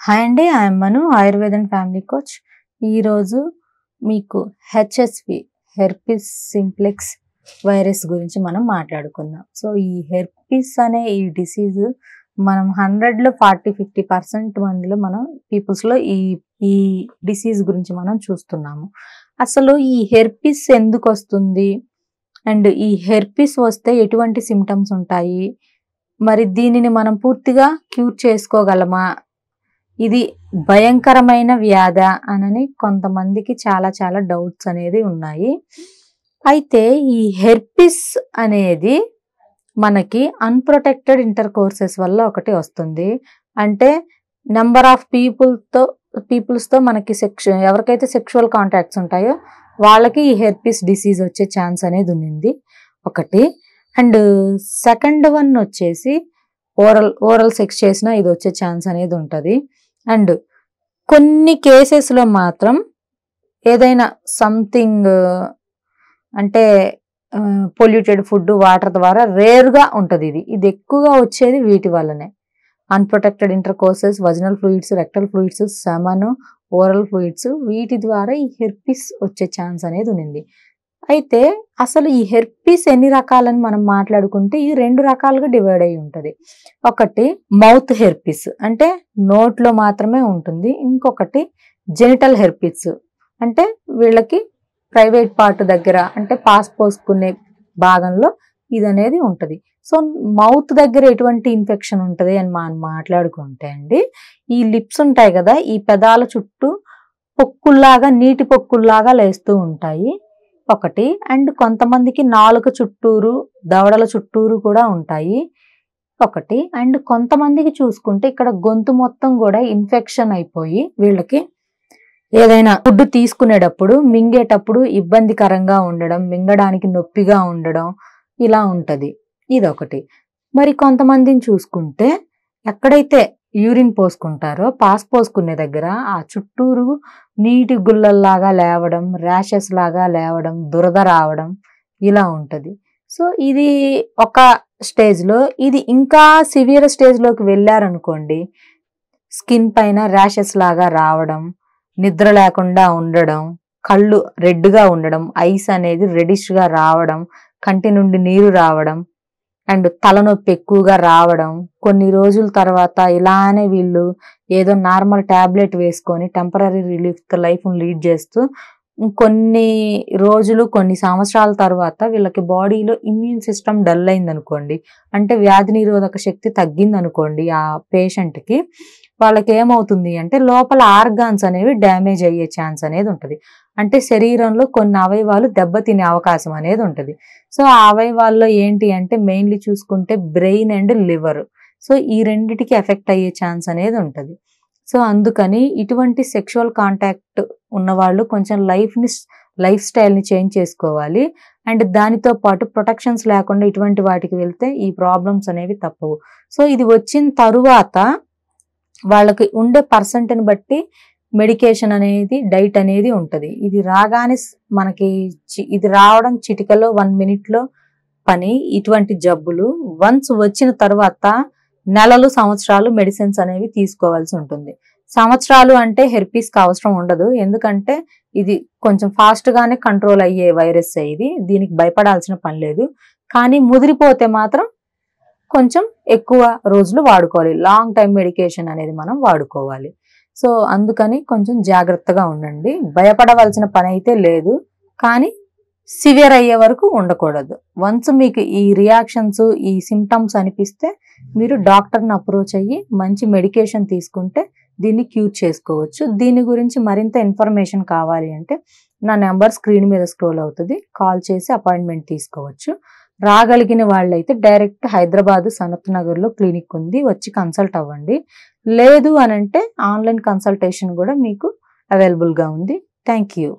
Hi అండి, I'm మను, ఆయుర్వేదం family coach. ఈరోజు మీకు హెచ్ఎస్వి హెర్పిస్ సింప్లెక్స్ వైరస్ గురించి మనం మాట్లాడుకుందాం. సో ఈ హెర్పిస్ అనే ఈ డిసీజ్ మనం 100లో 40-50% మందిలో మనం పీపుల్స్లో ఈ డిసీజ్ గురించి మనం చూస్తున్నాము. అసలు ఈ హెర్పిస్ ఎందుకు వస్తుంది అండ్ ఈ హెర్పిస్ వస్తే ఎటువంటి సిమ్టమ్స్ ఉంటాయి, మరి దీనిని మనం పూర్తిగా క్యూర్ చేసుకోగలమా, ఇది భయంకరమైన వ్యాధ అని కొంతమందికి చాలా డౌట్స్ అనేది ఉన్నాయి. అయితే ఈ హెర్పిస్ అనేది మనకి అన్ప్రొటెక్టెడ్ ఇంటర్ కోర్సెస్ వల్ల ఒకటి వస్తుంది. అంటే నెంబర్ ఆఫ్ పీపుల్స్తో మనకి ఎవరికైతే సెక్షువల్ కాంటాక్ట్స్ ఉంటాయో వాళ్ళకి ఈ హెర్పిస్ డిసీజ్ వచ్చే ఛాన్స్ అనేది ఉంది ఒకటి. అండ్ సెకండ్ వన్ వచ్చేసి ఓరల్ సెక్స్ చేసినా ఇది వచ్చే ఛాన్స్ అనేది ఉంటుంది. అండ్ కొన్ని కేసెస్లో మాత్రం ఏదైనా సంథింగ్ అంటే పొల్యూటెడ్ ఫుడ్, వాటర్ ద్వారా రేర్గా ఉంటుంది. ఇది ఎక్కువగా వచ్చేది వీటి వల్లనే. Unprotected intercourses, vaginal fluids, rectal fluids, semen, oral fluids, వీటి ద్వారా ఈ హెర్పిస్ వచ్చే ఛాన్స్ అనేది ఉంది. అయితే అసలు ఈ హెర్పిస్ ఎన్ని రకాలని మనం మాట్లాడుకుంటే ఈ 2 రకాలుగా డివైడ్ అయి ఉంటుంది. ఒకటి మౌత్ హెర్పిస్, అంటే నోట్లో మాత్రమే ఉంటుంది. ఇంకొకటి జెనిటల్ హెర్పిస్, అంటే వీళ్ళకి ప్రైవేట్ పార్ట్ దగ్గర, అంటే పాస్ పోసుకునే భాగంలో ఇది అనేది ఉంటుంది. సో మౌత్ దగ్గర ఎటువంటి ఇన్ఫెక్షన్ ఉంటుంది అని మనం మాట్లాడుకుంటే అండి, ఈ లిప్స్ ఉంటాయి కదా, ఈ పెదాల చుట్టూ పొక్కుల్లాగా, నీటి పొక్కుల్లాగా లేస్తూ ఉంటాయి ఒకటి. అండ్ కొంతమందికి నాలుక చుట్టూరు, దవడల చుట్టూరు కూడా ఉంటాయి ఒకటి. అండ్ కొంతమందికి చూసుకుంటే ఇక్కడ గొంతు మొత్తం కూడా ఇన్ఫెక్షన్ అయిపోయి వీళ్ళకి ఏదైనా ఫుడ్ తీసుకునేటప్పుడు మింగేటప్పుడు ఇబ్బందికరంగా ఉండడం, మింగడానికి నొప్పిగా ఉండడం, ఇలా ఉంటుంది. ఇదొకటి. మరి కొంతమందిని చూసుకుంటే ఎక్కడైతే యూరిన్ పోసుకుంటారో పాస్ పోసుకునే దగ్గర ఆ చుట్టూరు నీటి గుల్లల్లాగా లేవడం, ర్యాషెస్ లాగా లేవడం, దురద రావడం, ఇలా ఉంటుంది. సో ఇది ఒక స్టేజ్లో. ఇది ఇంకా సివియర్ స్టేజ్లోకి వెళ్ళారనుకోండి, స్కిన్ పైన ర్యాషెస్ లాగా రావడం, నిద్ర లేకుండా ఉండడం, కళ్ళు రెడ్గా ఉండడం, ఐస్ అనేది రెడిష్గా రావడం, కంటి నుండి నీరు రావడం, అండ్ తలనొప్పి ఎక్కువగా రావడం, కొన్ని రోజుల తర్వాత ఇలానే వీళ్ళు ఏదో నార్మల్ ట్యాబ్లెట్ వేసుకొని టెంపరీ రిలీఫ్ లైఫ్ను లీడ్ చేస్తూ కొన్ని రోజులు, కొన్ని సంవత్సరాల తర్వాత వీళ్ళకి బాడీలో ఇమ్యూన్ సిస్టమ్ డల్ అయింది అనుకోండి, అంటే వ్యాధి నిరోధక శక్తి తగ్గింది అనుకోండి ఆ పేషెంట్కి, వాళ్ళకి ఏమవుతుంది అంటే లోపల ఆర్గాన్స్ అనేవి డ్యామేజ్ అయ్యే ఛాన్స్ అనేది ఉంటుంది. అంటే శరీరంలో కొన్ని అవయవాలు దెబ్బతినే అవకాశం అనేది ఉంటుంది. సో ఆ అవయవాల్లో ఏంటి అంటే మెయిన్లీ చూసుకుంటే బ్రెయిన్ అండ్ లివర్. సో ఈ రెండిటికి ఎఫెక్ట్ అయ్యే ఛాన్స్ అనేది ఉంటుంది. సో అందుకని ఇటువంటి సెక్షువల్ కాంటాక్ట్ ఉన్నవాళ్ళు కొంచెం లైఫ్ స్టైల్ని చేంజ్ చేసుకోవాలి. అండ్ దానితో పాటు ప్రొటెక్షన్స్ లేకుండా ఇటువంటి వాటికి వెళ్తే ఈ ప్రాబ్లమ్స్ అనేవి తప్పవు. సో ఇది వచ్చిన తరువాత వాళ్ళకి ఉండే పర్సెంట్ని బట్టి మెడికేషన్ అనేది, డైట్ అనేది ఉంటుంది. ఇది రాగానే మనకి ఇది రావడం చిటికలో 1 మినిట్లో పని. ఇటువంటి జబ్బులు వన్స్ వచ్చిన తర్వాత నెలలు, సంవత్సరాలు మెడిసిన్స్ అనేవి తీసుకోవాల్సి ఉంటుంది. సంవత్సరాలు అంటే హెర్పిస్కి అవసరం ఉండదు, ఎందుకంటే ఇది కొంచెం ఫాస్ట్గానే కంట్రోల్ అయ్యే వైరస్. దీనికి భయపడాల్సిన పని లేదు. కానీ ముదిరిపోతే మాత్రం కొంచెం ఎక్కువ రోజులు వాడుకోవాలి. లాంగ్ టైం మెడికేషన్ అనేది మనం వాడుకోవాలి. సో అందుకని కొంచెం జాగ్రత్తగా ఉండండి. భయపడవలసిన పని అయితే లేదు, కానీ సివియర్ అయ్యే వరకు ఉండకూడదు. వన్స్ మీకు ఈ రియాక్షన్స్, ఈ సిమ్టమ్స్ అనిపిస్తే మీరు డాక్టర్ని అప్రోచ్ అయ్యి మంచి మెడికేషన్ తీసుకుంటే దీన్ని క్యూర్ చేసుకోవచ్చు. దీని గురించి మరింత ఇన్ఫర్మేషన్ కావాలి అంటే నా నెంబర్ స్క్రీన్ మీద స్క్రోల్ అవుతుంది, కాల్ చేసి అపాయింట్మెంట్ తీసుకోవచ్చు. రాగలిగిన వాళ్ళైతే డైరెక్ట్ హైదరాబాద్ సనత్ నగర్లో క్లినిక్ ఉంది, వచ్చి కన్సల్ట్ అవ్వండి. లేదు అనంటే ఆన్లైన్ కన్సల్టేషన్ కూడా మీకు అవైలబుల్గా ఉంది. Thank you.